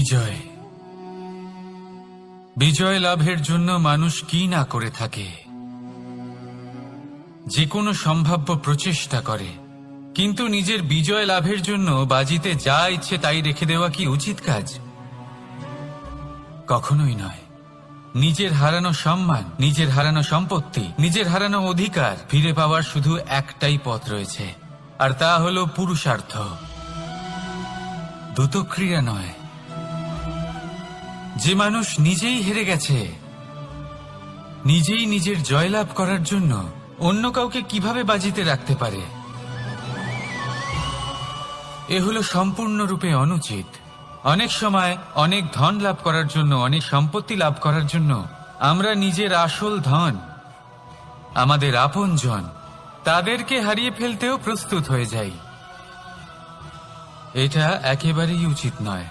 বিজয় বিজয় লাভের জন্য মানুষ কি না করে থাকে, যে কোনো সম্ভাব্য প্রচেষ্টা করে, কিন্তু নিজের বিজয় লাভের জন্য বাজিতে যা ইচ্ছে তাই রেখে দেওয়া কি উচিত কাজ? কখনোই নয়। নিজের হারানো সম্মান, নিজের হারানো সম্পত্তি, নিজের হারানো অধিকার ফিরে পাওয়ার শুধু একটাই পথ রয়েছে, আর তা হলো পুরুষার্থ, দ্রুতক্রিয়া নয়। যে মানুষ নিজেই হেরে গেছে, নিজেই নিজের জয়লাভ করার জন্য অন্য কাউকে কিভাবে বাজিতে রাখতে পারে? এ হলো সম্পূর্ণরূপে অনুচিত। অনেক সময় অনেক ধন লাভ করার জন্য, অনেক সম্পত্তি লাভ করার জন্য আমরা নিজের আসল ধন, আমাদের আপনজন, তাদেরকে হারিয়ে ফেলতেও প্রস্তুত হয়ে যাই। এটা একেবারেই উচিত নয়।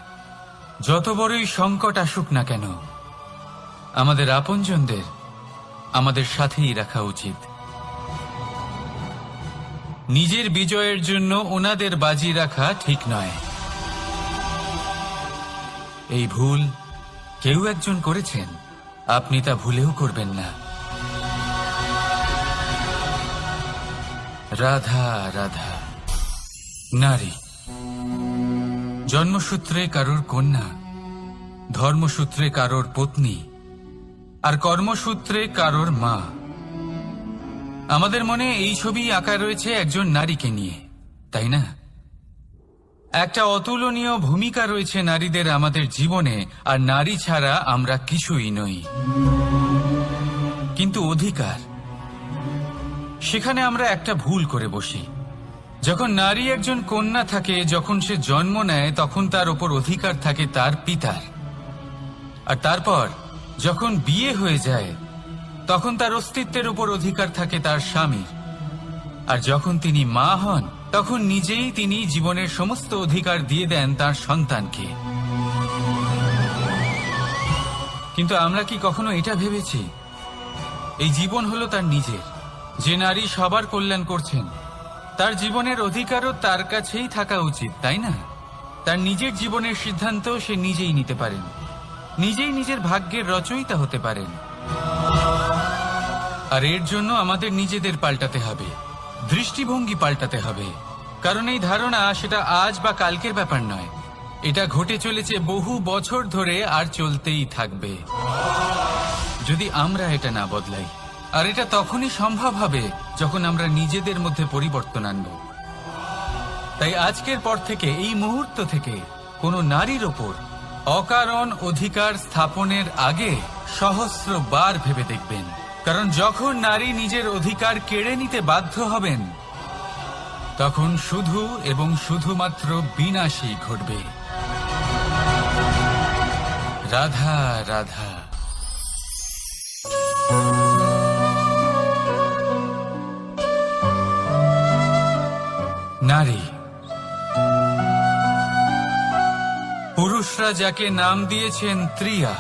যত বড়ই সংকট আসুক না কেন, আমাদের আপনজনদের আমাদের সাথেই রাখা উচিত। নিজের বিজয়ের জন্য ওনাদের বাজি রাখা ঠিক নয়। এই ভুল কেউ একজন করেছেন, আপনি তা ভুলেও করবেন না। রাধা রাধা। নারী জন্মসূত্রে কারোর কন্যা, ধর্মসূত্রে কারোর পত্নী, আর কর্মসূত্রে কারোর মা। আমাদের মনে এই ছবি আঁকা রয়েছে একজন নারীকে নিয়ে, তাই না? একটা অতুলনীয় ভূমিকা রয়েছে নারীদের আমাদের জীবনে, আর নারী ছাড়া আমরা কিছুই নই। কিন্তু অধিকার, সেখানে আমরা একটা ভুল করে বসি। যখন নারী একজন কন্যা থাকে, যখন সে জন্ম নেয়, তখন তার ওপর অধিকার থাকে তার পিতার। আর তারপর যখন বিয়ে হয়ে যায়, তখন তার অস্তিত্বের উপর অধিকার থাকে তার স্বামীর। আর যখন তিনি মা হন, তখন নিজেই তিনি জীবনের সমস্ত অধিকার দিয়ে দেন তার সন্তানকে। কিন্তু আমরা কি কখনো এটা ভেবেছি, এই জীবন হলো তার নিজের? যে নারী সবার কল্যাণ করছেন, তার জীবনের অধিকারও তার কাছেই থাকা উচিত, তাই না? তার নিজের জীবনের সিদ্ধান্ত সে নিজেই নিতে পারেন, নিজেই নিজের ভাগ্যের রচয়িতা হতে পারেন। আর এর জন্য আমাদের নিজেদের পাল্টাতে হবে, দৃষ্টিভঙ্গি পাল্টাতে হবে। কারণ এই ধারণা সেটা আজ বা কালকের ব্যাপার নয়, এটা ঘটে চলেছে বহু বছর ধরে, আর চলতেই থাকবে যদি আমরা এটা না বদলাই। আর এটা তখনই সম্ভব হবে যখন আমরা নিজেদের মধ্যে পরিবর্তন আনব। তাই আজকের পর থেকে, এই মুহূর্ত থেকে, কোনো নারীর ওপর অকারণ অধিকার স্থাপনের আগে সহস্রবার ভেবে দেখবেন। কারণ যখন নারী নিজের অধিকার কেড়ে নিতে বাধ্য হবেন, তখন শুধু এবং শুধুমাত্র বিনাশই ঘটবে। রাধা রাধা। নারী, পুরুষরা যাকে নাম দিয়েছেন ত্রিয়া,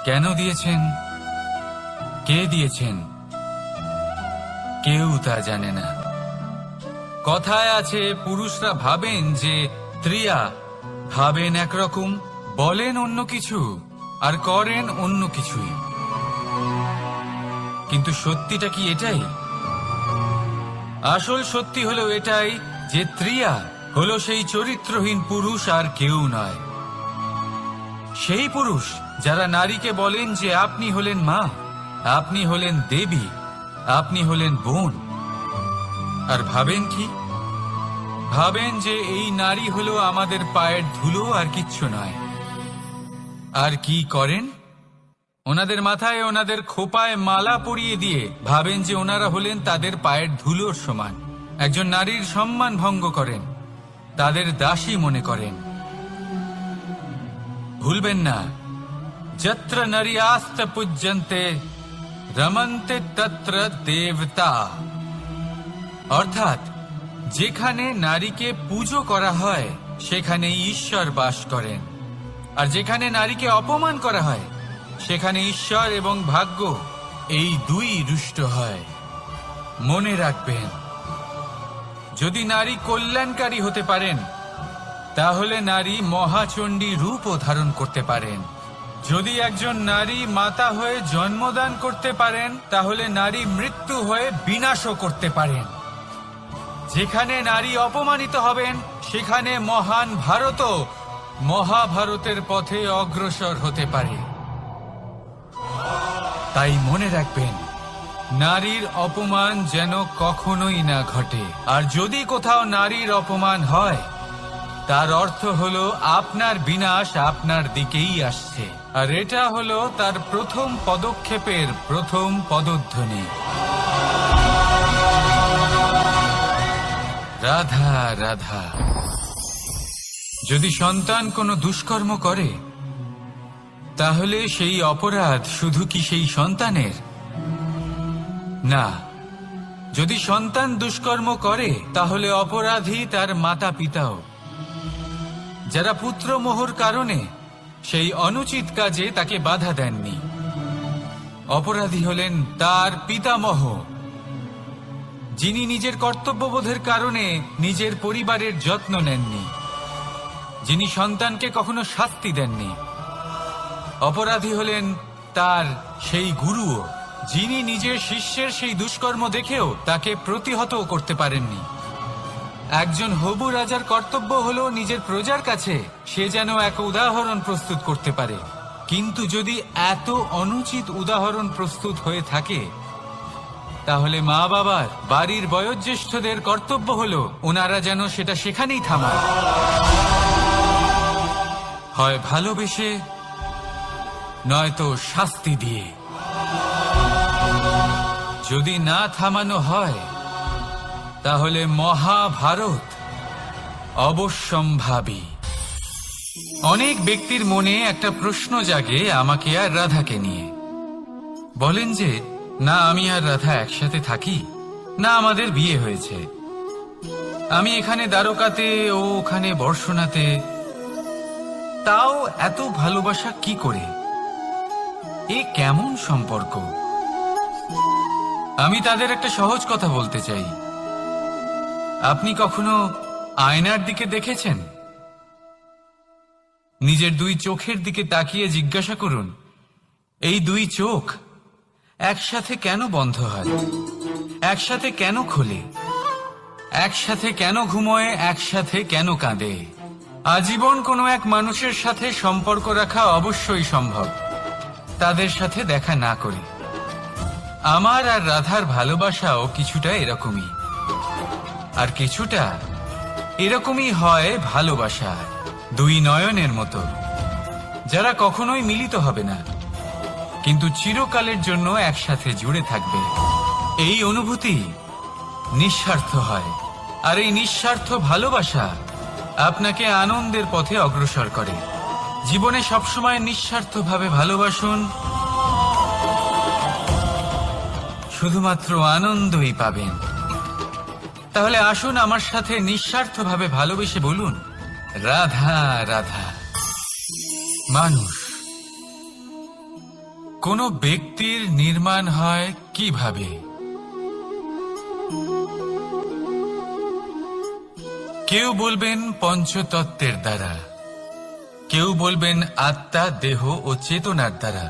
কেন দিয়েছেন, কে দিয়েছেন, কেউ তা জানে না। কথায় আছে, পুরুষরা ভাবেন যে ত্রিয়া, ভাবেন একরকম, বলেন অন্য কিছু, আর করেন অন্য কিছুই। কিন্তু সত্যিটা কি এটাই? আসল সত্যি হলো এটাই যে ত্রিয়া হলো সেই চরিত্রহীন পুরুষ, আর কেউ নয়। সেই পুরুষ যারা নারীকে বলেন যে আপনি হলেন মা, আপনি হলেন দেবী, আপনি হলেন বোন। আর ভাবেন কি? ভাবেন যে এই নারী হলো আমাদের পায়ের ধুলো, আর কিচ্ছু নয়। আর কি করেন? ওনাদের মাথায়, ওনাদের খোপায় মালা পরিয়ে দিয়ে ভাবেন যে ওনারা হলেন তাদের পায়ের ধুলোর সমান। একজন নারীর সম্মান ভঙ্গ করেন, তাদের দাসী মনে করেন। ভুলবেন না, যত্র নারী আস্ত পূজ্যন্তে রমন্তে তত্র দেবতা। অর্থাৎ যেখানে নারীকে পুজো করা হয়, সেখানে ঈশ্বর বাস করেন। আর যেখানে নারীকে অপমান করা হয়, সেখানে ঈশ্বর এবং ভাগ্য এই দুই রুষ্ট হয়। মনে রাখবেন, যদি নারী কল্যাণকারী হতে পারেন, তাহলে নারী মহাচণ্ডী রূপও ধারণ করতে পারেন। যদি একজন নারী মাতা হয়ে জন্মদান করতে পারেন, তাহলে নারী মৃত্যু হয়ে বিনাশও করতে পারেন। যেখানে নারী অপমানিত হবেন, সেখানে মহান ভারতও মহাভারতের পথে অগ্রসর হতে পারে। তাই মনে রাখবেন, নারীর অপমান যেন কখনোই না ঘটে। আর যদি কোথাও নারীর অপমান হয়, তার অর্থ হলো আপনার বিনাশ আপনার দিকেই আসছে। আর এটা হলো তার প্রথম পদক্ষেপের প্রথম পদধ্বনি। রাধা রাধা। যদি সন্তান কোনো দুষ্কর্ম করে, তাহলে সেই অপরাধ শুধু কি সেই সন্তানের? না, যদি সন্তান দুষ্কর্ম করে, তাহলে অপরাধী তার মাতা পিতাও, যারা পুত্রমোহর কারণে সেই অনুচিত কাজে তাকে বাধা দেননি। অপরাধী হলেন তার পিতামহ, যিনি নিজের কর্তব্যবোধের কারণে নিজের পরিবারের যত্ন নেননি, যিনি সন্তানকে কখনো শাস্তি দেননি। অপরাধী হলেন তার সেই গুরুও, যিনি নিজের শিষ্যের সেই দুষ্কর্ম দেখেও তাকে প্রতিহত করতে পারেননি। একজন হবু রাজার কর্তব্য হলো নিজের প্রজার কাছে সে যেন এক উদাহরণ প্রস্তুত করতে পারে। কিন্তু যদি এত অনুচিত উদাহরণ প্রস্তুত হয়ে থাকে, তাহলে মা বাবার, বাড়ির বয়োজ্যেষ্ঠদের কর্তব্য হলো ওনারা যেন সেটা সেখানেই থামায়, হয় ভালোবেসে, নয়তো শাস্তি দিয়ে। যদি না থামানো হয়, তাহলে মহাভারত অবশ্যম্ভাবী। অনেক ব্যক্তির মনে একটা প্রশ্ন জাগে আমাকে আর রাধাকে নিয়ে। বলেন যে, না আমি আর রাধা একসাথে থাকি, না আমাদের বিয়ে হয়েছে। আমি এখানে দ্বারকাতে, ও ওখানে বর্ষণাতে, তাও এত ভালোবাসা কি করে? এ কেমন সম্পর্ক? আমি তাদের একটা সহজ কথা বলতে চাই। আপনি কখনো আয়নার দিকে দেখেছেন? নিজের দুই চোখের দিকে তাকিয়ে জিজ্ঞাসা করুন, এই দুই চোখ একসাথে কেন বন্ধ হয়, একসাথে কেন খোলে, একসাথে কেন ঘুমোয়, একসাথে কেন কাঁদে? আজীবন কোনো এক মানুষের সাথে সম্পর্ক রাখা অবশ্যই সম্ভব, তাদের সাথে দেখা না করে। আমার আর রাধার ভালোবাসাও কিছুটা এরকমই, আর কিছুটা এরকমই হয় ভালোবাসা দুই নয়নের মতো, যারা কখনোই মিলিত হবে না, কিন্তু চিরকালের জন্য একসাথে জুড়ে থাকবে। এই অনুভূতি নিঃস্বার্থ হয়, আর এই নিঃস্বার্থ ভালোবাসা আপনাকে আনন্দের পথে অগ্রসর করে। জীবনে সবসময় নিঃস্বার্থভাবে ভালোবাসুন, শুধুমাত্র আনন্দই পাবেন। তাহলে আসুন আমার সাথে নিঃস্বার্থভাবে ভালোবেসে বলুন, রাধা রাধা। মানুষ, কোন ব্যক্তির নির্মাণ হয় কিভাবে? কেউ বলবেন পঞ্চতত্ত্বের দ্বারা, কেউ বলবেন আত্মা, দেহ ও চেতনার দ্বারা,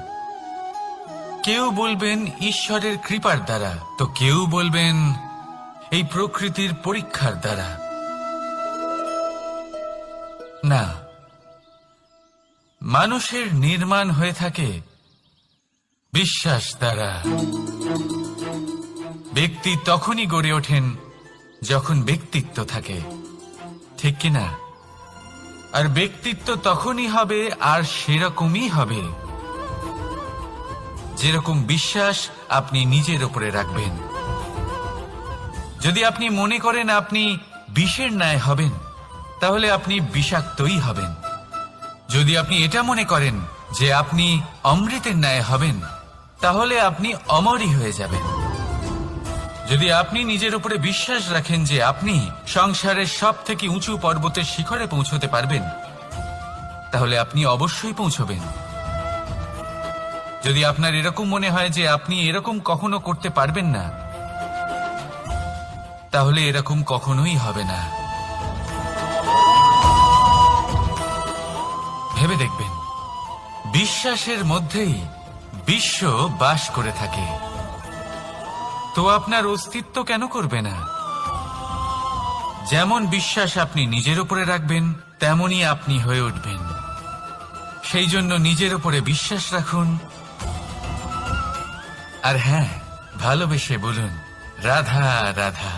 কেউ বলবেন ঈশ্বরের কৃপার দ্বারা, তো কেউ বলবেন এই প্রকৃতির পরীক্ষার দ্বারা। না, মানুষের নির্মাণ হয়ে থাকে বিশ্বাস দ্বারা। ব্যক্তি তখনই গড়ে ওঠেন যখন ব্যক্তিত্ব থাকে, ঠিক কিনা? আর ব্যক্তিত্ব তখনই হবে, আর সেরকমই হবে যেরকম বিশ্বাস আপনি নিজের উপরে রাখবেন। যদি আপনি মনে করেন আপনি বিষের ন্যায় হবেন, তাহলে আপনি বিষাক্তই হবেন। যদি আপনি এটা মনে করেন যে আপনি অমৃতের ন্যায় হবেন, তাহলে আপনি অমরই হয়ে যাবেন। যদি আপনি নিজের উপরে বিশ্বাস রাখেন যে আপনি সংসারের সব থেকে উঁচু পর্বতের শিখরে পৌঁছতে পারবেন, তাহলে আপনি অবশ্যই পৌঁছবেন। যদি আপনার এরকম মনে হয় যে আপনি এরকম কখনো করতে পারবেন না, তাহলে এরকম কখনোই হবে না। ভেবে দেখবেন, বিশ্বাসের মধ্যেই বিশ্ব বাস করে থাকে। তো আপনার অস্তিত্ব কেন করবে না? যেমন বিশ্বাস আপনি নিজের উপরে রাখবেন, তেমনই আপনি হয়ে উঠবেন। সেই জন্য নিজের উপরে বিশ্বাস রাখুন। আর হ্যাঁ, ভালোবেসে বলুন, রাধা রাধা।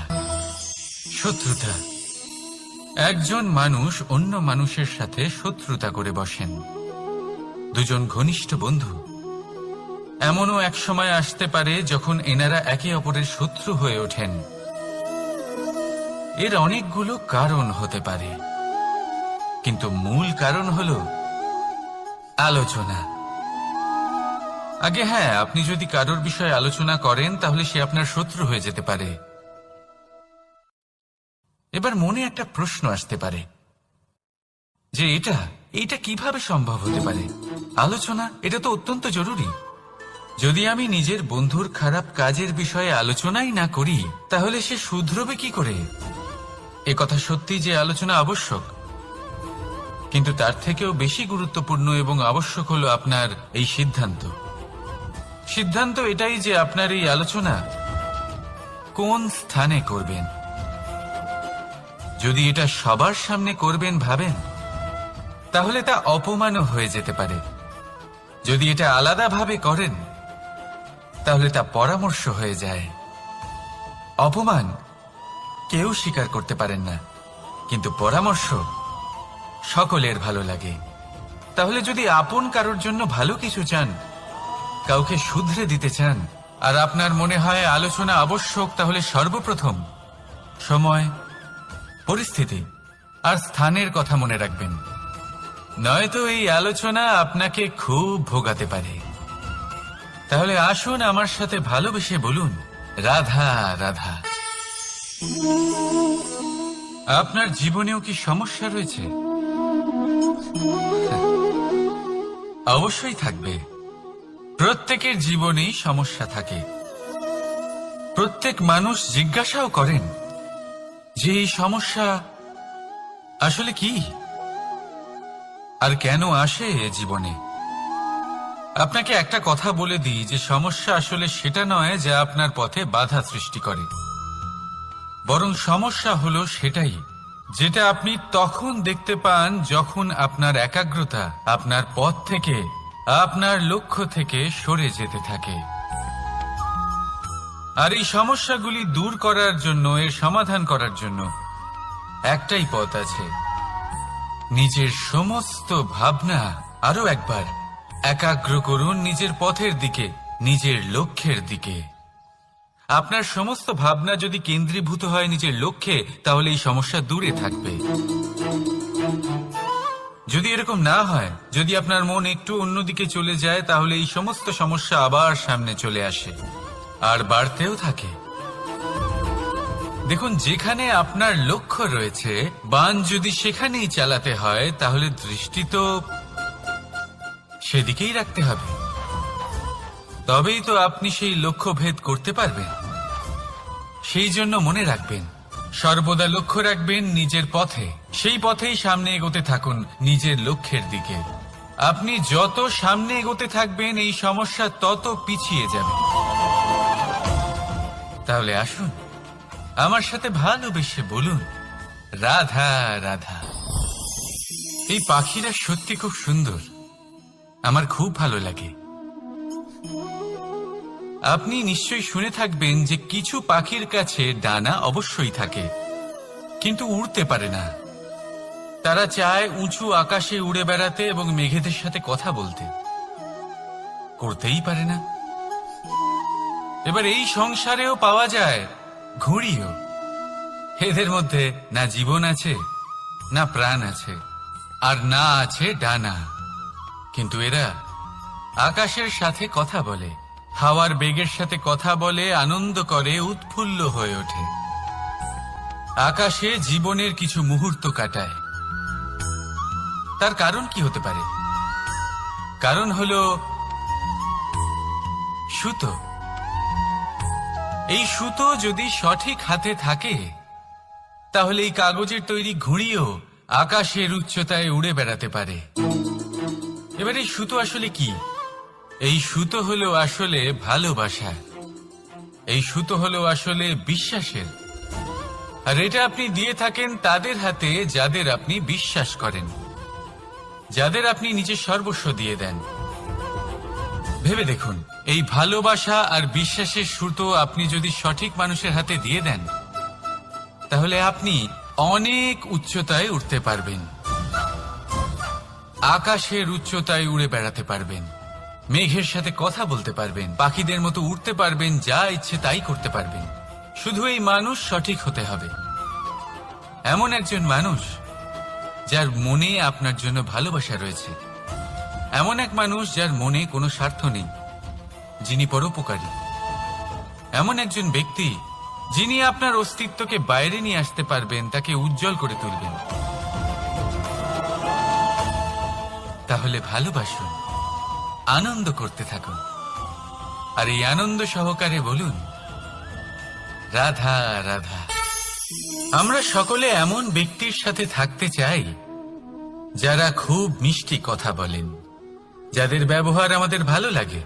শত্রুতা। একজন মানুষ অন্য মানুষের সাথে শত্রুতা করে বসেন, দুজন ঘনিষ্ঠ বন্ধু। এমনও এক সময় আসতে পারে যখন এনারা একে অপরের শত্রু হয়ে ওঠেন। এর অনেকগুলো কারণ হতে পারে, কিন্তু মূল কারণ হল আলোচনা। আগে হ্যাঁ, আপনি যদি কারোর বিষয়ে আলোচনা করেন তাহলে সে আপনার শত্রু হয়ে যেতে পারে। এবার মনে একটা প্রশ্ন আসতে পারে যে এটা কিভাবে সম্ভব হতে পারে? আলোচনা, এটা তো অত্যন্ত জরুরি। যদি আমি নিজের বন্ধুর খারাপ কাজের বিষয়ে আলোচনাই না করি তাহলে সে শুধরবে কি করে? এ কথা সত্যি যে আলোচনা আবশ্যক, কিন্তু তার থেকেও বেশি গুরুত্বপূর্ণ এবং আবশ্যক হলো আপনার এই সিদ্ধান্ত। সিদ্ধান্ত এটাই যে আপনার এই আলোচনা কোন স্থানে করবেন। যদি এটা সবার সামনে করবেন ভাবেন, তাহলে তা অপমানও হয়ে যেতে পারে। যদি এটা আলাদাভাবে করেন তাহলে তা পরামর্শ হয়ে যায়। অপমান কেউ স্বীকার করতে পারেন না, কিন্তু পরামর্শ সকলের ভালো লাগে। তাহলে যদি আপন কারোর জন্য ভালো কিছু চান, কাউকে শুধরে দিতে চান, আর আপনার মনে হয় আলোচনা আবশ্যক, তাহলে সর্বপ্রথম সময়, পরিস্থিতি আর স্থানের কথা মনে রাখবেন। নয়তো এই আলোচনা আপনাকে খুব ভোগাতে পারে। তাহলে আসুন আমার সাথে ভালোবেসে বলুন, রাধা রাধা। আপনার জীবনেও কি সমস্যা রয়েছে? অবশ্যই থাকবে। প্রত্যেকের জীবনেই সমস্যা থাকে। প্রত্যেক মানুষ জিজ্ঞাসাও করেন যে এই সমস্যা আসলে কি আর কেন আসে জীবনে। আপনাকে একটা কথা বলে দিই যে সমস্যা আসলে সেটা নয় যা আপনার পথে বাধা সৃষ্টি করে, বরং সমস্যা হলো সেটাই যেটা আপনি তখন দেখতে পান যখন আপনার একাগ্রতা আপনার পথ থেকে, আপনার লক্ষ্য থেকে সরে যেতে থাকে। আর এই সমস্যাগুলি দূর করার জন্য, এর সমাধান করার জন্য একটাই পথ আছে। নিজের সমস্ত ভাবনা আরো একবার একাগ্র করুন নিজের পথের দিকে, নিজের লক্ষ্যের দিকে। আপনার সমস্ত ভাবনা যদি কেন্দ্রীভূত হয় নিজের লক্ষ্যে, তাহলে এই সমস্যা দূরে থাকবে। যদি এরকম না হয়, যদি আপনার মন একটু অন্যদিকে চলে যায়, তাহলে এই সমস্ত সমস্যা আবার সামনে চলে আসে আর বাড়তেও থাকে। দেখুন, যেখানে আপনার লক্ষ্য রয়েছে, বান যদি সেখানেই চালাতে হয়, তাহলে দৃষ্টি তো সেদিকেই রাখতে হবে। তবেই তো আপনি সেই লক্ষ্য ভেদ করতে পারবেন। সেই জন্য মনে রাখবেন, সর্বদা লক্ষ্য রাখবেন নিজের পথে, সেই পথেই সামনে এগোতে থাকুন নিজের লক্ষ্যের দিকে। আপনি যত সামনে এগোতে থাকবেন এই সমস্যা তত পিছিয়ে যাবে। তাহলে আসুন আমার সাথে ভালোবেসে বলুন, রাধা রাধা। এই পাখিরা সত্যি খুব সুন্দর, আমার খুব ভালো লাগে। আপনি নিশ্চয়ই শুনে থাকবেন যে কিছু পাখির কাছে ডানা অবশ্যই থাকে, কিন্তু উড়তে পারে না। তারা চায় উঁচু আকাশে উড়ে বেড়াতে এবং মেঘেদের সাথে কথা বলতে, করতেই পারে না। এবার এই সংসারেও পাওয়া যায় ঘুড়িও। এদের মধ্যে না জীবন আছে, না প্রাণ আছে, আর না আছে ডানা, কিন্তু এরা আকাশের সাথে কথা বলে, হাওয়ার বেগের সাথে কথা বলে, আনন্দ করে, উৎফুল্ল হয়ে ওঠে। আকাশে জীবনের কিছু মুহূর্ত কাটায়। তার কারণ কি হতে পারে? কারণ হলো সুতো। এই সুতো যদি সঠিক হাতে থাকে, তাহলে এই কাগজের তৈরি ঘুড়িও আকাশের উচ্চতায় উড়ে বেড়াতে পারে। এবার এই সুতো আসলে কি? এই সুতো হলো আসলে ভালোবাসা, এই সুতো হলো আসলে বিশ্বাসের। আর এটা আপনি দিয়ে থাকেন তাদের হাতে যাদের আপনি বিশ্বাস করেন, যাদের আপনি নিজের সর্বস্ব দিয়ে দেন। ভেবে দেখুন, এই ভালোবাসা আর বিশ্বাসের সুতো আপনি যদি সঠিক মানুষের হাতে দিয়ে দেন, তাহলে আপনি অনেক উচ্চতায় উঠতে পারবেন, আকাশের উচ্চতায় উড়ে বেড়াতে পারবেন, মেঘের সাথে কথা বলতে পারবেন, পাখিদের মতো উড়তে পারবেন, যা ইচ্ছে তাই করতে পারবেন। শুধু এই মানুষ সঠিক হতে হবে, এমন একজন মানুষ যার মনে আপনার জন্য ভালোবাসা রয়েছে, এমন এক মানুষ যার মনে কোনো স্বার্থ নেই, যিনি পরোপকারী, এমন একজন ব্যক্তি যিনি আপনার অস্তিত্বকে বাইরে নিয়ে আসতে পারবেন, তাকে উজ্জ্বল করে তুলবেন। তাহলে ভালোবাসুন, আনন্দ করতে থাকুন, আর এই আনন্দ সহকারে বলুন, রাধা রাধা। আমরা সকলে এমন ব্যক্তির সাথে থাকতে চাই যারা খুব মিষ্টি কথা বলেন, যাদের ব্যবহার আমাদের ভালো লাগে,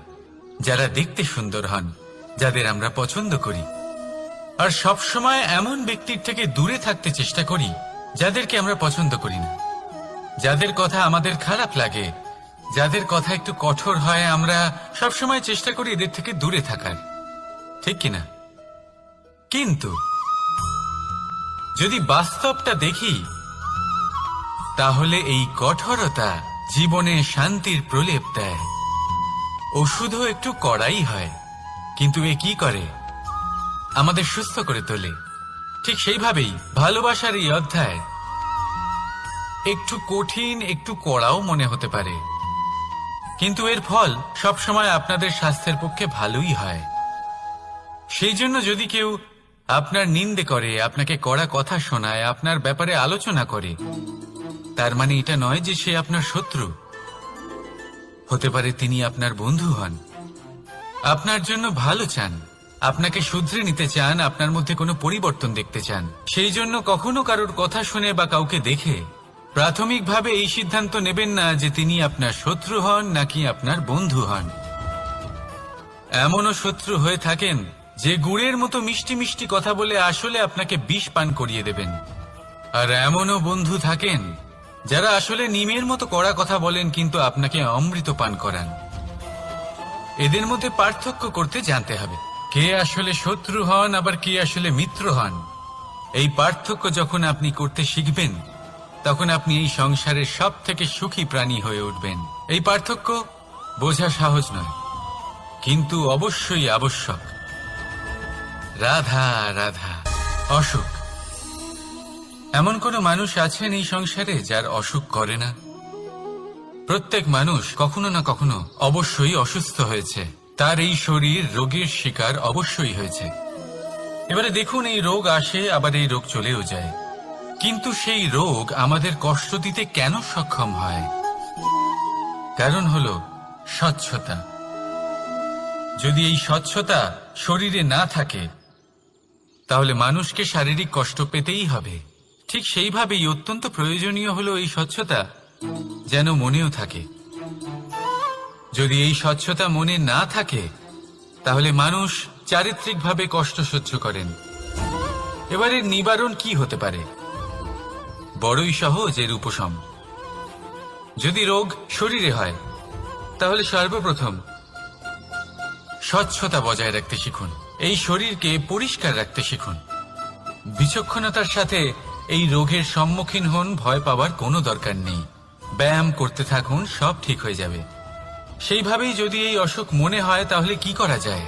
যারা দেখতে সুন্দর হন, যাদের আমরা পছন্দ করি। আর সবসময় এমন ব্যক্তির থেকে দূরে থাকতে চেষ্টা করি যাদেরকে আমরা পছন্দ করি না, যাদের কথা আমাদের খারাপ লাগে, যাদের কথা একটু কঠোর হয়। আমরা সবসময় চেষ্টা করি এদের থেকে দূরে থাকার, ঠিক কিনা? কিন্তু যদি বাস্তবটা দেখি, তাহলে এই কঠোরতা জীবনে শান্তির প্রলেপ দেয়। ওষুধও একটু কড়াই হয়, কিন্তু এ কি করে? আমাদের সুস্থ করে তোলে। ঠিক সেইভাবেই ভালোবাসার এই অধ্যায় একটু কঠিন, একটু কড়াও মনে হতে পারে, কিন্তু এর ফল সবসময় আপনাদের স্বাস্থ্যের পক্ষে ভালোই হয়। সেই জন্য যদি কেউ আপনার নিন্দে করে, আপনাকে কড়া কথা শোনায়, আপনার ব্যাপারে আলোচনা করে, তার মানে এটা নয় যে সে আপনার শত্রু। হতে পারে তিনি আপনার বন্ধু হন, আপনার জন্য ভালো চান, আপনাকে শুধরে নিতে চান, আপনার মধ্যে কোনো পরিবর্তন দেখতে চান। সেই জন্য কখনো কারোর কথা শুনে বা কাউকে দেখে প্রাথমিকভাবে এই সিদ্ধান্ত নেবেন না যে তিনি আপনার শত্রু হন নাকি আপনার বন্ধু হন। এমনও শত্রু হয়ে থাকেন যে গুড়ের মতো মিষ্টি মিষ্টি কথা বলে আসলে আপনাকে বিষ পান করিয়ে দেবেন। আর এমনও বন্ধু থাকেন যারা আসলে নিমের মতো কড়া কথা বলেন কিন্তু আপনাকে অমৃত পান করান। এদের মধ্যে পার্থক্য করতে জানতে হবে, কে আসলে শত্রু হন আবার কে আসলে মিত্র হন। এই পার্থক্য যখন আপনি করতে শিখবেন, তখন আপনি এই সংসারের সব থেকে সুখী প্রাণী হয়ে উঠবেন। এই পার্থক্য বোঝা সহজ নয়, কিন্তু অবশ্যই আবশ্যক। রাধা রাধা। অসুখ। এমন কোন মানুষ আছেন এই সংসারে যার অসুখ করে না? প্রত্যেক মানুষ কখনো না কখনো অবশ্যই অসুস্থ হয়েছে, তার এই শরীর রোগের শিকার অবশ্যই হয়েছে। এবারে দেখুন, এই রোগ আসে আবার এই রোগ চলেও যায়, কিন্তু সেই রোগ আমাদের কষ্ট দিতে কেন সক্ষম হয়? কারণ হলো স্বচ্ছতা। যদি এই স্বচ্ছতা শরীরে না থাকে, তাহলে মানুষকে শারীরিক কষ্ট পেতেই হবে। ঠিক সেইভাবেই অত্যন্ত প্রয়োজনীয় হলো এই স্বচ্ছতা যেন মনেও থাকে। যদি এই স্বচ্ছতা মনে না থাকে, তাহলে মানুষ চারিত্রিকভাবে কষ্ট সহ্য করেন। এবারে নিবারণ কি হতে পারে? বড়ই সহজ এর উপশম। যদি রোগ শরীরে হয়, তাহলে সর্বপ্রথম স্বচ্ছতা বজায় রাখতে শিখুন, এই শরীরকে পরিষ্কার রাখতে শিখুন। বিচক্ষণতার সাথে এই রোগের সম্মুখীন হন, ভয় পাওয়ার কোনো দরকার নেই। ব্যায়াম করতে থাকুন, সব ঠিক হয়ে যাবে। সেইভাবেই যদি এই অসুখ মনে হয়, তাহলে কি করা যায়?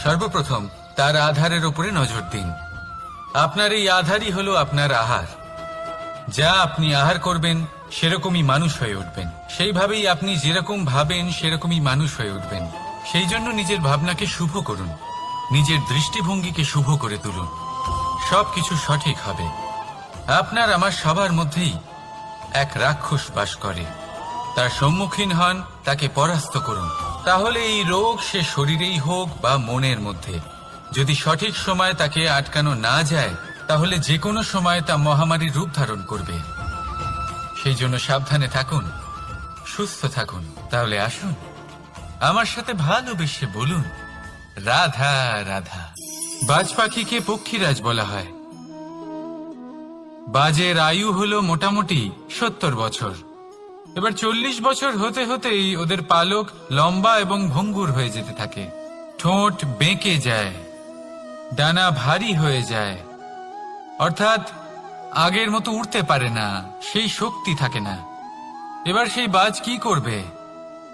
সর্বপ্রথম তার আধারের উপরে নজর দিন। আপনার এই আধারই হলো আপনার আহার। যা আপনি আহার করবেন সেরকমই মানুষ হয়ে উঠবেন। সেইভাবেই আপনি যেরকম ভাবেন সেরকমই মানুষ হয়ে উঠবেন। সেই জন্য নিজের ভাবনাকে শুভ করুন, নিজের দৃষ্টিভঙ্গিকে শুভ করে তুলুন, সবকিছু সঠিক হবে। আপনার আমার সবার মধ্যেই এক রাক্ষস বাস করে, তার সম্মুখীন হন, তাকে পরাস্ত করুন। তাহলে এই রোগ সে শরীরেই হোক বা মনের মধ্যে, যদি সঠিক সময় তাকে আটকানো না যায়, তাহলে যে কোনো সময় তা মহামারীর রূপ ধারণ করবে। সেই জন্য সাবধানে থাকুন, সুস্থ থাকুন। তাহলে আসুন আমার সাথে ভালোবেসে বলুন রাধা রাধা। বাজ পাখিকে পক্ষীরাজ বলা হয়। বাজের আয়ু হলো মোটামুটি 70 বছর। এবার 40 বছর হতে হতেই ওদের পালক লম্বা এবং ভঙ্গুর হয়ে যেতে থাকে, ঠোঁট বেঁকে যায়, ডানা ভারী হয়ে যায়, অর্থাৎ আগের মতো উড়তে পারে না, সেই শক্তি থাকে না। এবার সেই বাজ কি করবে?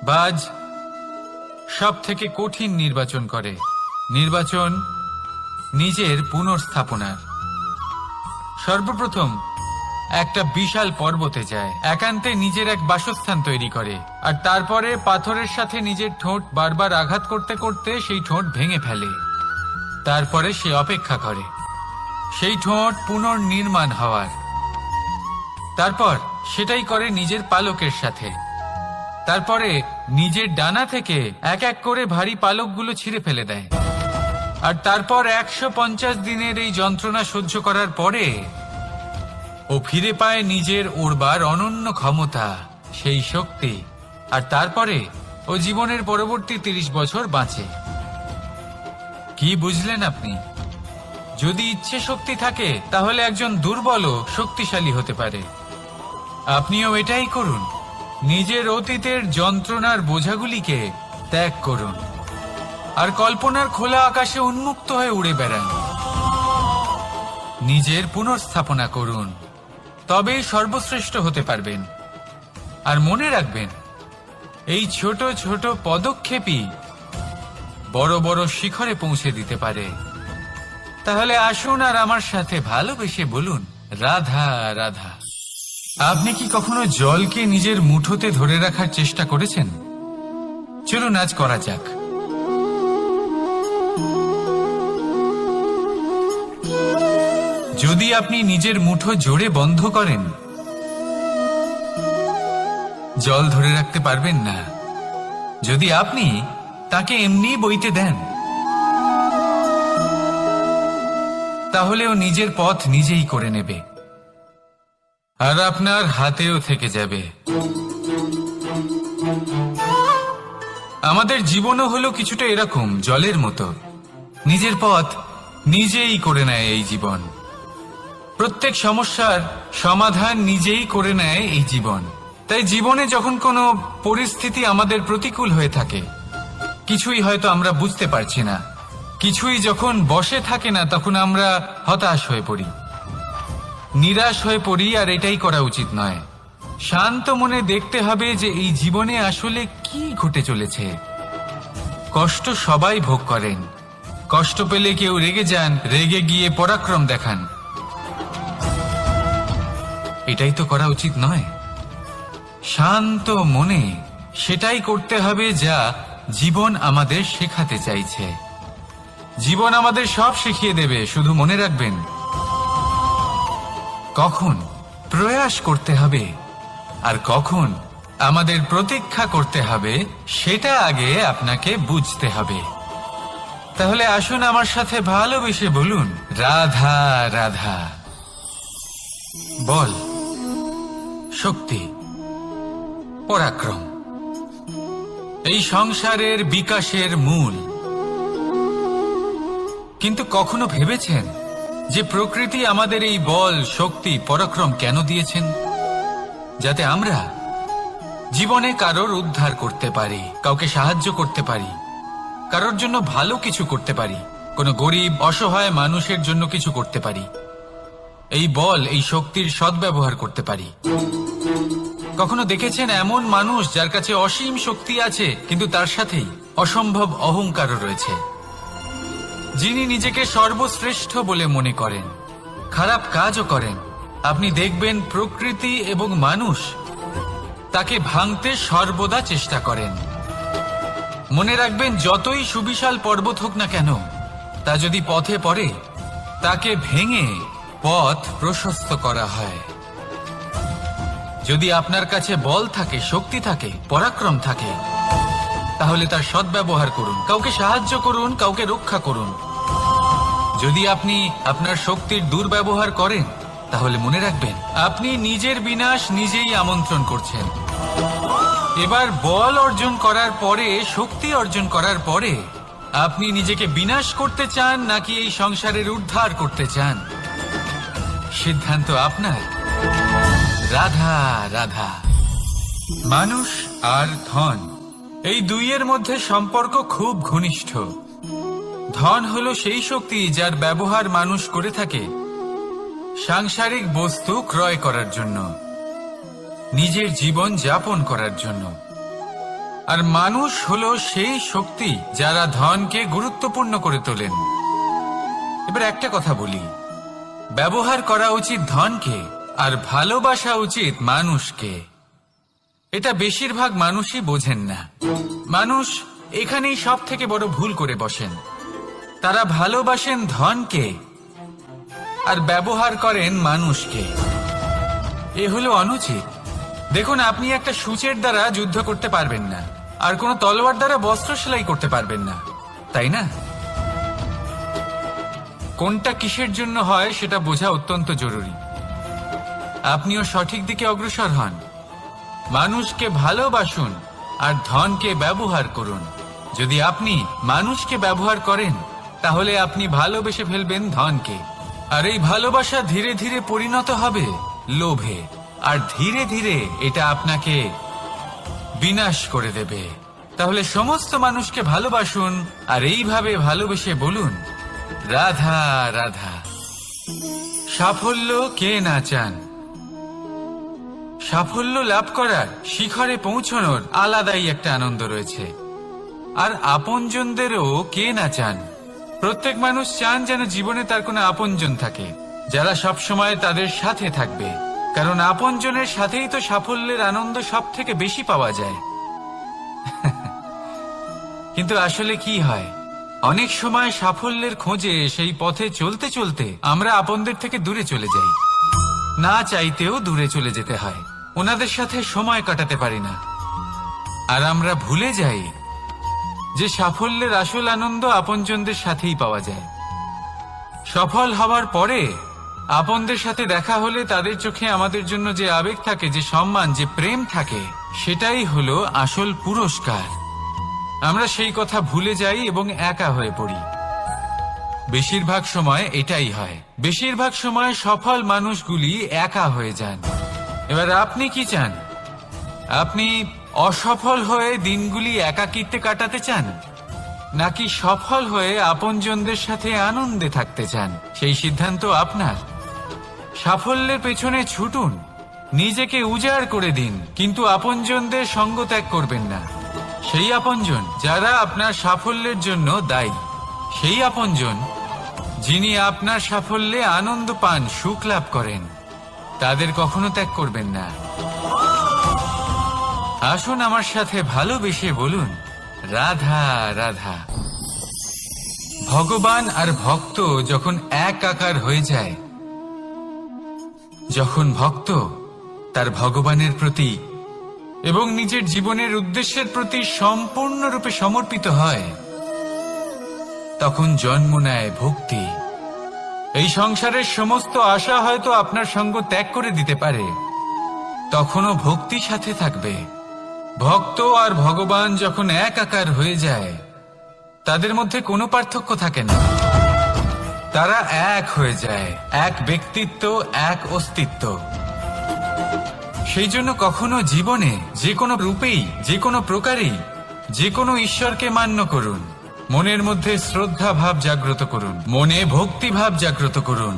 বাজ সব থেকে কঠিন নির্বাচন করে, নির্বাচন নিজের পুনর্স্থাপনার। সর্বপ্রথম একটা বিশাল পর্বতে যায়, একান্তে নিজের এক বাসস্থান তৈরি করে, আর তারপরে পাথরের সাথে নিজের ঠোঁট বারবার আঘাত করতে করতে সেই ঠোঁট ভেঙে ফেলে। তারপরে সে অপেক্ষা করে সেই ঠোঁট পুনর্নির্মাণ হওয়ার। তারপর সেটাই করে নিজের পালকের সাথে। তারপরে নিজের ডানা থেকে এক এক করে ভারী পালকগুলো ছিঁড়ে ফেলে দেয়। আর তারপর 150 দিনের এই যন্ত্রণা সহ্য করার পরে ও ফিরে পায় নিজের উড়বার অনন্য ক্ষমতা, সেই শক্তি। আর তারপরে ও জীবনের পরবর্তী 30 বছর বাঁচে। কি বুঝলেন আপনি? যদি ইচ্ছে শক্তি থাকে তাহলে একজন দুর্বলও শক্তিশালী হতে পারে। আপনিও এটাই করুন, নিজের অতীতের যন্ত্রণার বোঝাগুলিকে ত্যাগ করুন আর কল্পনার খোলা আকাশে উন্মুক্ত হয়ে উড়ে বেড়ান। নিজের পুনর্স্থাপনা করুন, তবেই সর্বশ্রেষ্ঠ হতে পারবেন। আর মনে রাখবেন, এই ছোট ছোট পদক্ষেপই বড় বড় শিখরে পৌঁছে দিতে পারে। তাহলে আসুন আর আমার সাথে ভালোবেসে বলুন রাধা রাধা। আপনি কি কখনো জলকে নিজের মুঠোতে ধরে রাখার চেষ্টা করেছেন? চলুন আজ করা যাক। যদি আপনি নিজের মুঠো জোরে বন্ধ করেন, জল ধরে রাখতে পারবেন না। যদি আপনি তাকে এমনি বইতে দেন, তাহলে ও নিজের পথ নিজেই করে নেবে আর আপনার হাতেও থেকে যাবে। আমাদের জীবনও হলো কিছুটা এরকম, জলের মতো। নিজের পথ নিজেই করে নেয় এই জীবন। প্রত্যেক সমস্যার সমাধান নিজেই করে নেয় এই জীবন। তাই জীবনে যখন কোনো পরিস্থিতি আমাদের প্রতিকূল হয়ে থাকে, কিছুই হয়তো আমরা বুঝতে পারছি না, কিছুই যখন বসে থাকে না, তখন আমরা হতাশ হয়ে পড়ি, নিরাশ হয়ে পড়ি। আর এটাই করা উচিত নয়। শান্ত মনে দেখতে হবে যে এই জীবনে আসলে কি ঘটে চলেছে। কষ্ট সবাই ভোগ করেন। কষ্ট পেলে কেউ রেগে যান, রেগে গিয়ে পরাক্রম দেখান। এটাই তো করা উচিত নয়। শান্ত মনে সেটাই করতে হবে যা জীবন আমাদের শেখাতে চাইছে। জীবন আমাদের সব শিখিয়ে দেবে, শুধু মনে রাখবেন কখন প্রয়াস করতে হবে আর কখন আমাদের প্রতীক্ষা করতে হবে, সেটা আগে আপনাকে বুঝতে হবে। তাহলে আসুন আমার সাথে ভালোবেসে বলুন রাধা রাধা। বল, শক্তি, পরাক্রম এই সংসারের বিকাশের মূল। কিন্তু কখনো ভেবেছেন যে প্রকৃতি আমাদের এই বল, শক্তি, পরাক্রম কেন দিয়েছেন? যাতে আমরা জীবনে কারোর উদ্ধার করতে পারি, কাউকে সাহায্য করতে পারি, কারোর জন্য ভালো কিছু করতে পারি, কোনো গরিব অসহায় মানুষের জন্য কিছু করতে পারি। এই বল, এই শক্তির সদ্ব্যবহার করতে পারি। কখনো দেখেছেন এমন মানুষ যার কাছে অসীম শক্তি আছে, কিন্তু তার সাথেই অসম্ভব অহংকারও রয়েছে, যিনি নিজেকে সর্বশ্রেষ্ঠ বলে মনে করেন, খারাপ কাজও করেন। আপনি দেখবেন প্রকৃতি এবং মানুষ তাকে ভাঙতে সর্বদা চেষ্টা করেন। মনে রাখবেন, যতই সুবিশাল পর্বত হোক না কেন, তা যদি পথে পড়ে, তাকে ভেঙে পথ প্রশস্ত করা হয়। যদি আপনার কাছে বল থাকে, শক্তি থাকে, পরাক্রম থাকে, তাহলে তার সদ্ব্যবহার করুন, কাউকে সাহায্য করুন, কাউকে রক্ষা করুন। যদি আপনি আপনার শক্তির দুর্ব্যবহার করেন, তাহলে মনে রাখবেন আপনি নিজের বিনাশ নিজেই আমন্ত্রণ করছেন। এবার বল অর্জন করার পরে, শক্তি অর্জন করার পরে আপনি নিজেকে বিনাশ করতে চান নাকি এই সংসারের উদ্ধার করতে চান, সিদ্ধান্ত আপনার। রাধা রাধা। মানুষ আর ধন, এই দুইয়ের মধ্যে সম্পর্ক খুব ঘনিষ্ঠ। ধন হলো সেই শক্তি যার ব্যবহার মানুষ করে থাকে সাংসারিক বস্তু ক্রয় করার জন্য, নিজের জীবন যাপন করার জন্য। আর মানুষ হলো সেই শক্তি যারা ধনকে গুরুত্বপূর্ণ করে তোলেন। এবার একটা কথা বলি, ব্যবহার করা উচিত ধনকে আর ভালোবাসা উচিত মানুষকে। এটা বেশিরভাগ মানুষই বোঝেন না। মানুষ এখানেই সব থেকে বড় ভুল করে বসেন। তারা ভালোবাসেন ধনকে আর ব্যবহার করেন মানুষকে। এ হলো অনুচিত। দেখুন, আপনি একটা সূচের দ্বারা যুদ্ধ করতে পারবেন না, আর কোনো তলোয়ার দ্বারা বস্ত্র সেলাই করতে পারবেন না, তাই না? কোনটা কিসের জন্য হয় সেটা বোঝা অত্যন্ত জরুরি। আপনিও সঠিক দিকে অগ্রসর হন। মানুষকে ভালোবাসুন আর ধনকে ব্যবহার করুন। যদি আপনি মানুষকে ব্যবহার করেন তাহলে আপনি ভালোবেসে ফেলবেন ধনকে, আর এই ভালোবাসা ধীরে ধীরে পরিণত হবে লোভে, আর ধীরে ধীরে এটা আপনাকে বিনাশ করে দেবে। তাহলে সমস্ত মানুষকে ভালোবাসুন আর এইভাবে ভালোবেসে বলুন, রাধা রাধা। সাফল্য কে না চান? সাফল্য লাভ করার, শিখরে পৌঁছানোর আলাদাই একটা আনন্দ রয়েছে। আর আপনজনদেরও কে না চান? প্রত্যেক মানুষ চান যেন জীবনে তার কোনো আপনজন থাকে, যারা সবসময় তাদের সাথে থাকবে। কারণ আপনজনের সাথেই তো সাফল্যের আনন্দ সব থেকে বেশি পাওয়া যায়। কিন্তু আসলে কি হয়, অনেক সময় সাফল্যের খোঁজে সেই পথে চলতে চলতে আমরা আপনদের থেকে দূরে চলে যাই। না চাইতেও দূরে চলে যেতে হয়, ওনাদের সাথে সময় কাটাতে পারি না। আর আমরা ভুলে যাই যে সাফল্যের আসল আনন্দ আপনজনদের সাথেই পাওয়া যায়। সফল হওয়ার পরে আপনদের সাথে দেখা হলে তাদের চোখে আমাদের জন্য যে আবেগ থাকে, যে সম্মান, যে প্রেম থাকে, সেটাই হলো আসল পুরস্কার। আমরা সেই কথা ভুলে যাই এবং একা হয়ে পড়ি। বেশিরভাগ সময় এটাই হয়। বেশিরভাগ সময় সফল মানুষগুলি একা হয়ে যান। এবার আপনি কি চান? আপনি অসফল হয়ে দিনগুলি একাকিত্বে কাটাতে চান, নাকি সফল হয়ে আপনজনদের সাথে আনন্দে থাকতে চান? সেই সিদ্ধান্ত আপনার। সাফল্যের পেছনে ছুটুন, নিজেকে উজাড় করে দিন, কিন্তু আপনজনদের সঙ্গ ত্যাগ করবেন না। সেই আপনজন যারা আপনার সাফল্যের জন্য দায়ী, সেই আপনজন যিনি আপনার সাফল্যে আনন্দ পান, সুখ লাভ করেন, তাদের কখনো ত্যাগ করবেন না। আসুন আমার সাথে ভালোবেসে বলুন, রাধা রাধা। ভগবান আর ভক্ত যখন এক আকার হয়ে যায়, যখন ভক্ত তার ভগবানের প্রতি এবং নিজের জীবনের উদ্দেশ্যের প্রতি সম্পূর্ণরূপে সমর্পিত হয়, তখন জন্ম নেয় ভক্তি। এই সংসারের সমস্ত আশা হয়তো আপনার সঙ্গ ত্যাগ করে দিতে পারে, তখনও ভক্তি সাথে থাকবে। ভক্ত আর ভগবান যখন এক আকার হয়ে যায়, তাদের মধ্যে কোনো পার্থক্য থাকে না। তারা এক হয়ে যায়, এক ব্যক্তিত্ব, এক অস্তিত্ব। সেই জন্য কখনো জীবনে যে কোনো রূপেই, যে কোনো প্রকারেই, যে কোনো ঈশ্বরকে মান্য করুন। মনের মধ্যে শ্রদ্ধা ভাব জাগ্রত করুন, মনে ভক্তি ভাব জাগ্রত করুন।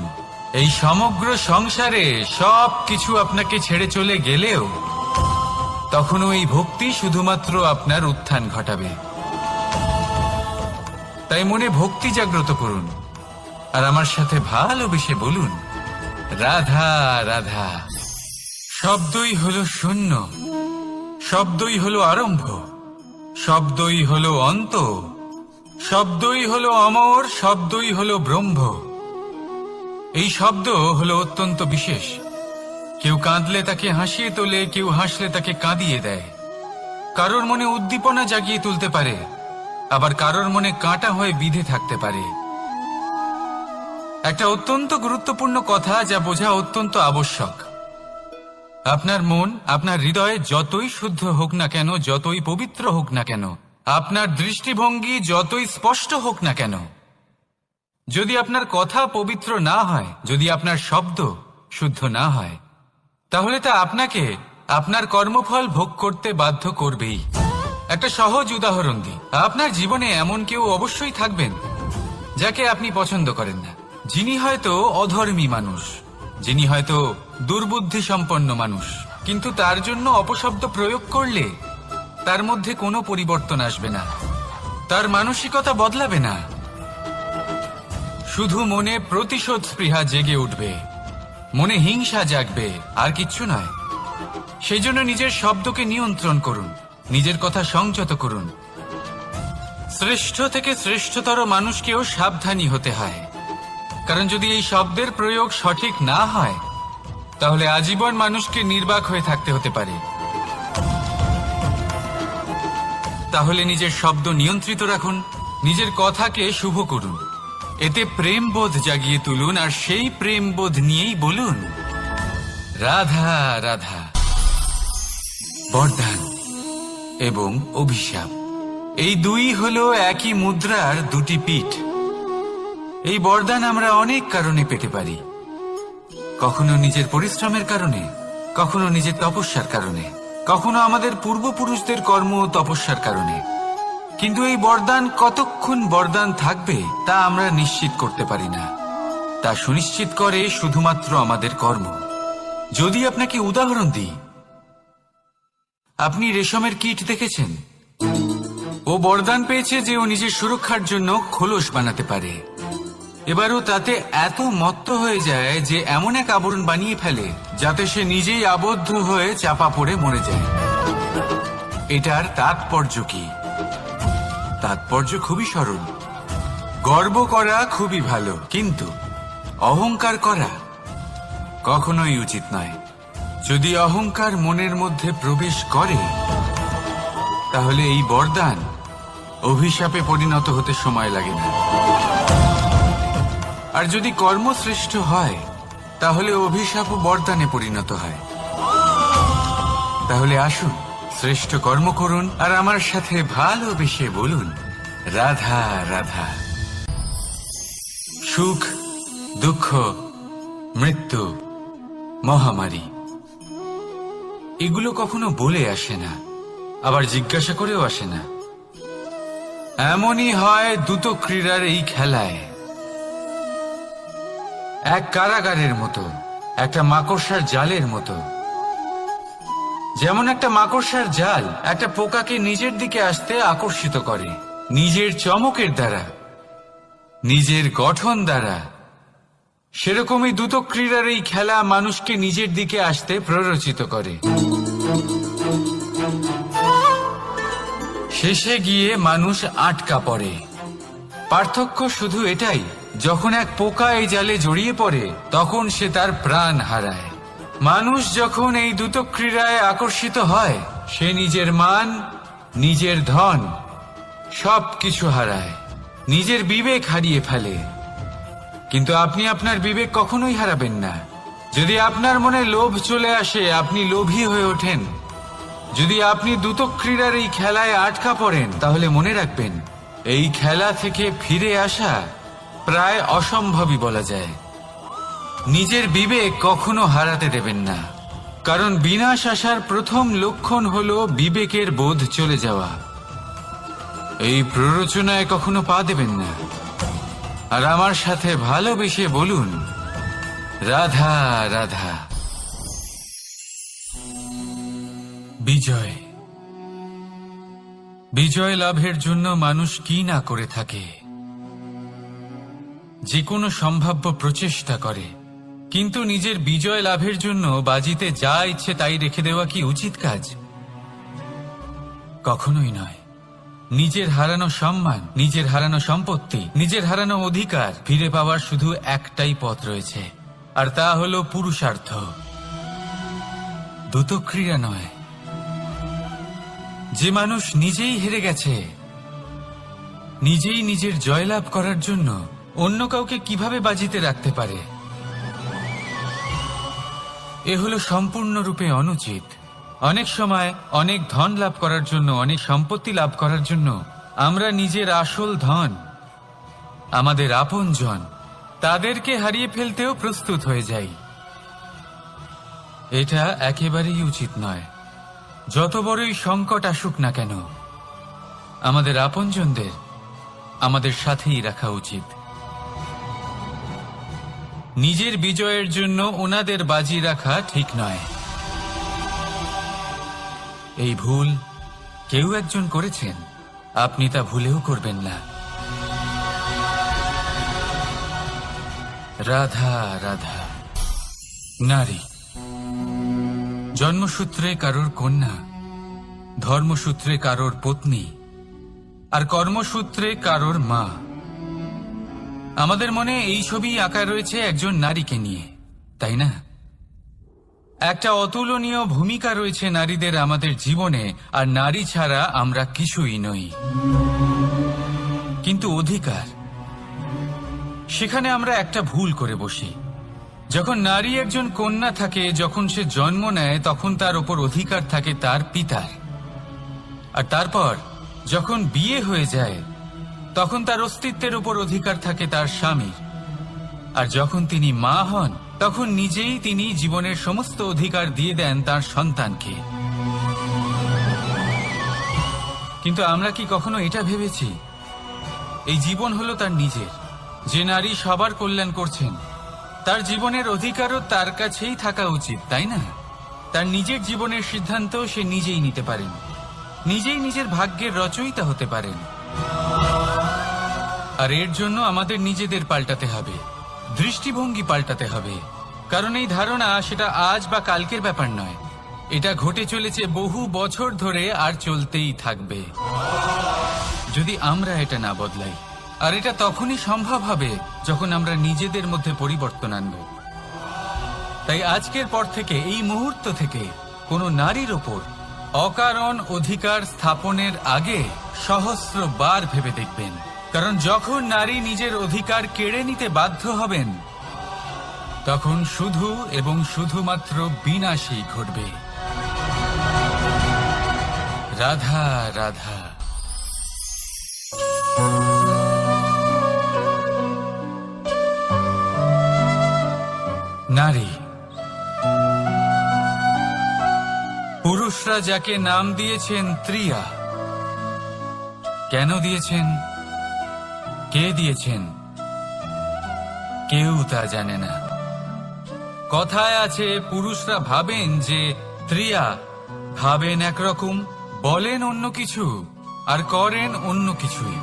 এই সমগ্র সংসারে সব কিছু আপনাকে ছেড়ে চলে গেলেও তখনও এই ভক্তি শুধুমাত্র আপনার উত্থান ঘটাবে। তাই মনে ভক্তি জাগ্রত করুন আর আমার সাথে ভালোবেসে বলুন, রাধা রাধা। শব্দই হলো শূন্য, শব্দই হলো আরম্ভ, শব্দই হলো অন্ত, শব্দই হলো অমর, শব্দই হলো ব্রহ্ম। এই শব্দ হলো অত্যন্ত বিশেষ। কেউ কাঁদলে তাকে হাসিয়ে তোলে, কেউ হাসলে তাকে কাঁদিয়ে দেয়। কারোর মনে উদ্দীপনা জাগিয়ে তুলতে পারে, আবার কারোর মনে কাঁটা হয়ে বিঁধে থাকতে পারে। একটা অত্যন্ত গুরুত্বপূর্ণ কথা যা বোঝা অত্যন্ত আবশ্যক। আপনার মন, আপনার হৃদয় যতই শুদ্ধ হোক না কেন, যতই পবিত্র হোক না কেন, আপনার দৃষ্টিভঙ্গি যতই স্পষ্ট হোক না কেন, যদি আপনার কথা পবিত্র না হয়, যদি আপনার শব্দ শুদ্ধ না হয়, তাহলে তা আপনাকে আপনার কর্মফল ভোগ করতে বাধ্য করবেই। একটা সহজ উদাহরণ দিই। আপনার জীবনে এমন কেউ অবশ্যই থাকবেন যাকে আপনি পছন্দ করেন না, যিনি হয়তো অধর্মী মানুষ, যিনি হয়তো দুর্বুদ্ধি সম্পন্ন মানুষ, কিন্তু তার জন্য অপশব্দ প্রয়োগ করলে তার মধ্যে কোনো পরিবর্তন আসবে না, তার মানসিকতা বদলাবে না, শুধু মনে প্রতিশোধ স্পৃহা জেগে উঠবে, মনে হিংসা জাগবে, আর কিচ্ছু নয়। সেই জন্য নিজের শব্দকে নিয়ন্ত্রণ করুন, নিজের কথা সংযত করুন। শ্রেষ্ঠ থেকে শ্রেষ্ঠতর মানুষকেও সাবধানী হতে হয়, কারণ যদি এই শব্দের প্রয়োগ সঠিক না হয়, তাহলে আজীবন মানুষকে নির্বাক হয়ে থাকতে হতে পারে। তাহলে নিজের শব্দ নিয়ন্ত্রিত রাখুন, নিজের কথাকে শুভ করুন, এতে প্রেমবোধ জাগিয়ে তুলুন, আর সেই প্রেমবোধ নিয়েই বলুন রাধা রাধা। বরদান এবং অভিশাপ, এই দুই হলো একই মুদ্রার দুটি পিঠ। এই বরদান আমরা অনেক কারণে পেতে পারি, কখনো নিজের পরিশ্রমের কারণে, কখনো নিজের তপস্যার কারণে, কখনো আমাদের পূর্বপুরুষদের কর্ম ও তপস্যার কারণে। কিন্তু এই বরদান কতক্ষণ বরদান থাকবে তা আমরা নিশ্চিত করতে পারি না, তা সুনিশ্চিত করে শুধুমাত্র আমাদের কর্ম। যদি আপনাকে উদাহরণ দিই, আপনি রেশমের কীট দেখেছেন? ও বরদান পেয়েছে যে ও নিজের সুরক্ষার জন্য খোলস বানাতে পারে। এবারও তাতে এত মত্ত হয়ে যায় যে এমন এক আবরণ বানিয়ে ফেলে যাতে সে নিজেই আবদ্ধ হয়ে চাপা পড়ে মরে যায়। এটার তাৎপর্য কি? তাৎপর্য খুবই সরল। গর্ব করা খুবই ভালো, কিন্তু অহংকার করা কখনোই উচিত নয়। যদি অহংকার মনের মধ্যে প্রবেশ করে, তাহলে এই বরদান অভিশাপে পরিণত হতে সময় লাগে না। আর যদি কর্মশ্রেষ্ঠ হয়, তাহলে অভিশাপও বরদানে পরিণত হয়। তাহলে আসুন, শ্রেষ্ঠ কর্ম করুন আর আমার সাথে ভালোবেসে বলুন রাধা রাধা। সুখ, দুঃখ, মৃত্যু, মহামারী, এগুলো কখনো বলে আসে না, আবার জিজ্ঞাসা করেও আসে না। এমনই হয় দ্রুত ক্রীড়ার এই খেলায়। এক কারাগারের মতো, একটা মাকড়সার জালের মতো। যেমন একটা মাকড়সার জাল একটা পোকাকে নিজের দিকে আসতে আকর্ষিত করে নিজের চমকের দ্বারা, নিজের গঠন দ্বারা, সেরকমই দ্রুত ক্রীড়ার এই খেলা মানুষকে নিজের দিকে আসতে প্ররোচিত করে। শেষে গিয়ে মানুষ আটকা পড়ে। পার্থক্য শুধু এটাই, যখন এক পোকা এই জালে জড়িয়ে পড়ে তখন সে তার প্রাণ হারায়। মানুষ যখন এই দ্রুত ক্রীড়ায় আকর্ষিত হয়, সে নিজের মান, নিজের ধন সবকিছু হারায়, নিজের বিবেক হারিয়ে ফেলে। কিন্তু আপনি আপনার বিবেক কখনোই হারাবেন না। যদি আপনার মনে লোভ চলে আসে, আপনি লোভী হয়ে ওঠেন। যদি আপনি দ্রুত ক্রীড়ার এই খেলায় আটকা পড়েন, তাহলে মনে রাখবেন, এই খেলা থেকে ফিরে আসা প্রায় অসম্ভবই বলা যায়। নিজের বিবেক কখনো হারাতে দেবেন না, কারণ বিনাশ আসার প্রথম লক্ষণ হলো বিবেকের বোধ চলে যাওয়া। এই প্ররোচনায় কখনো পা দেবেন না। আর আমার সাথে ভালোবেসে বলুন রাধা রাধা। বিজয়, বিজয় লাভের জন্য মানুষ কি না করে থাকে, যে কোনো সম্ভাব্য প্রচেষ্টা করে। কিন্তু নিজের বিজয় লাভের জন্য বাজিতে যা ইচ্ছে তাই রেখে দেওয়া কি উচিত কাজ? কখনোই নয়। নিজের হারানো সম্মান, নিজের হারানো সম্পত্তি, নিজের হারানো অধিকার ফিরে পাওয়ার শুধু একটাই পথ রয়েছে, আর তা হলো পুরুষার্থ, দ্রুত ক্রীড়া নয়। যে মানুষ নিজেই হেরে গেছে, নিজেই নিজের জয়লাভ করার জন্য অন্য কাউকে কিভাবে বাজিতে রাখতে পারে? এ হলো সম্পূর্ণরূপে অনুচিত। অনেক সময় অনেক ধন লাভ করার জন্য, অনেক সম্পত্তি লাভ করার জন্য আমরা নিজের আসল ধন, আমাদের আপনজন, তাদেরকে হারিয়ে ফেলতেও প্রস্তুত হয়ে যাই। এটা একেবারেই উচিত নয়। যত বড়ই সংকট আসুক না কেন, আমাদের আপনজনদের আমাদের সাথেই রাখা উচিত। নিজের বিজয়ের জন্য ওনাদের বাজি রাখা ঠিক নয়। এই ভুল কেউ একজন করেছেন, আপনি তা ভুলেও করবেন না। রাধা রাধা। নারী জন্মসূত্রে কারোর কন্যা, ধর্মসূত্রে কারোর পত্নী, আর কর্মসূত্রে কারোর মা। আমাদের মনে এই ছবি আঁকা রয়েছে একজন নারীকে নিয়ে, তাই না? একটা অতুলনীয় ভূমিকা রয়েছে নারীদের আমাদের জীবনে, আর নারী ছাড়া আমরা কিছুই নই। কিন্তু অধিকার, সেখানে আমরা একটা ভুল করে বসি। যখন নারী একজন কন্যা থাকে, যখন সে জন্ম নেয়, তখন তার ওপর অধিকার থাকে তার পিতার। আর তারপর যখন বিয়ে হয়ে যায়, তখন তার অস্তিত্বের উপর অধিকার থাকে তার স্বামীর। আর যখন তিনি মা হন, তখন নিজেই তিনি জীবনের সমস্ত অধিকার দিয়ে দেন তার সন্তানকে। কিন্তু আমরা কি কখনো এটা ভেবেছি এই জীবন হলো তার নিজের? যে নারী সবার কল্যাণ করছেন, তার জীবনের অধিকারও তার কাছেই থাকা উচিত, তাই না? তার নিজের জীবনের সিদ্ধান্ত সে নিজেই নিতে পারেন, নিজেই নিজের ভাগ্যের রচয়িতা হতে পারেন। আর এর জন্য আমাদের নিজেদের পাল্টাতে হবে, দৃষ্টিভঙ্গি পাল্টাতে হবে। কারণ এই ধারণা সেটা আজ বা কালকের ব্যাপার নয়, এটা ঘটে চলেছে বহু বছর ধরে আর চলতেই থাকবে যদি আমরা এটা না বদলাই। আর এটা তখনই সম্ভব হবে যখন আমরা নিজেদের মধ্যে পরিবর্তন আনব। তাই আজকের পর থেকে, এই মুহূর্ত থেকে, কোনো নারীর ওপর অকারণ অধিকার স্থাপনের আগে সহস্রবার ভেবে দেখবেন। কারণ যখন নারী নিজের অধিকার কেড়ে নিতে বাধ্য হবেন, তখন শুধু এবং শুধুমাত্র বিনাশই ঘটবে। রাধা রাধা। নারী, পুরুষরা যাকে নাম দিয়েছেন ত্রিয়া, কেন দিয়েছেন, কে দিয়েছেন, কেউ তা জানে না। কথায় আছে, পুরুষরা ভাবেন যে ত্রিয়া, ভাবেন একরকম, বলেন অন্য কিছু, আর করেন অন্য কিছুই।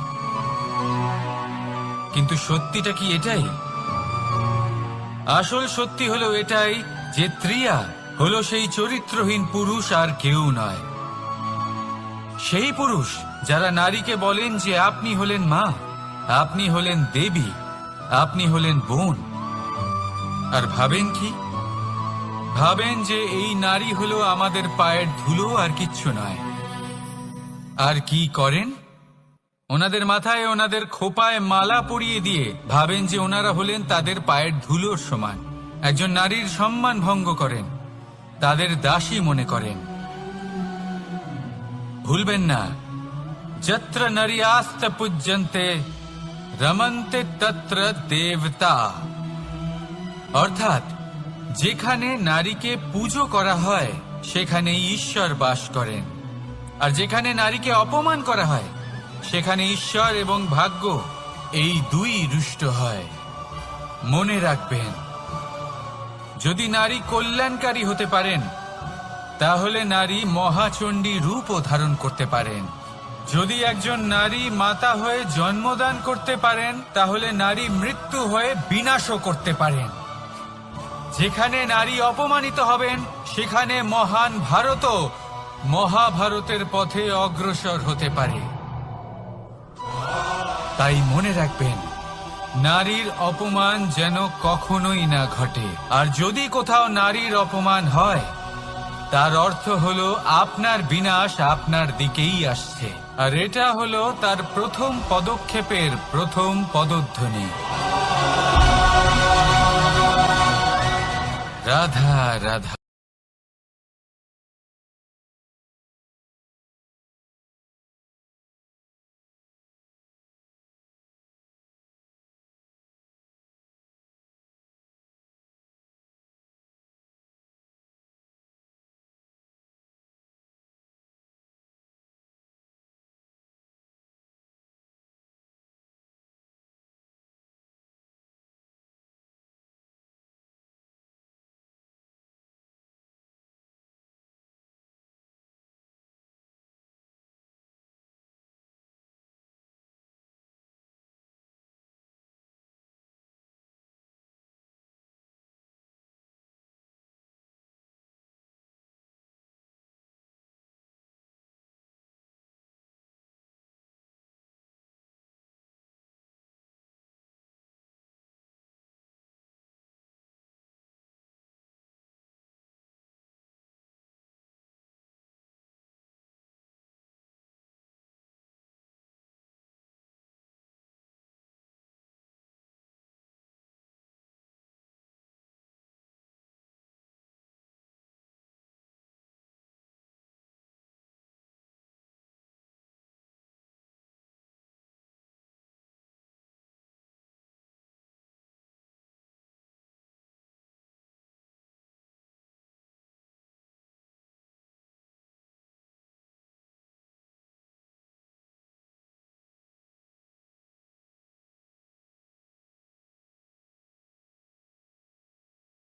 কিন্তু সত্যিটা কি এটাই? আসল সত্যি হলো এটাই যে ত্রিয়া হলো সেই চরিত্রহীন পুরুষ, আর কেউ নয়। সেই পুরুষ যারা নারীকে বলেন যে আপনি হলেন মা, আপনি হলেন দেবী, আপনি হলেন বোন। আর ভাবেন কি? ভাবেন যে এই নারী হলো আমাদের পায়ের ধুলো, আর কিচ্ছু নয়। আর কি করেন? ওনাদের মাথায়, ওনাদের খোপায় মালা পরিয়ে দিয়ে ভাবেন যে ওনারা হলেন তাদের পায়ের ধুলোর সমান। একজন নারীর সম্মান ভঙ্গ করেন, তাদের দাসী মনে করেন। ভুলবেন না, যত্র নারীয়াস্ত পূজ্যন্তে রমন্তে তত্র দেবতা। অর্থাৎ যেখানে নারীকে পুজো করা হয়, সেখানে ঈশ্বর বাস করেন। আর যেখানে নারীকে অপমান করা হয়, সেখানে ঈশ্বর এবং ভাগ্য এই দুই রুষ্ট হয়। মনে রাখবেন, যদি নারী কল্যাণকারী হতে পারেন, তাহলে নারী মহাচণ্ডী রূপও ধারণ করতে পারেন। যদি একজন নারী মাতা হয়ে জন্মদান করতে পারেন, তাহলে নারী মৃত্যু হয়ে বিনাশও করতে পারেন। যেখানে নারী অপমানিত হবেন, সেখানে মহান ভারতও মহাভারতের পথে অগ্রসর হতে পারে। তাই মনে রাখবেন, নারীর অপমান যেন কখনোই না ঘটে। আর যদি কোথাও নারীর অপমান হয়, তার অর্থ হলো আপনার বিনাশ আপনার দিকেই আসছে। আর এটা হলো তার প্রথম পদক্ষেপের প্রথম পদধ্বনি। রাধা রাধা।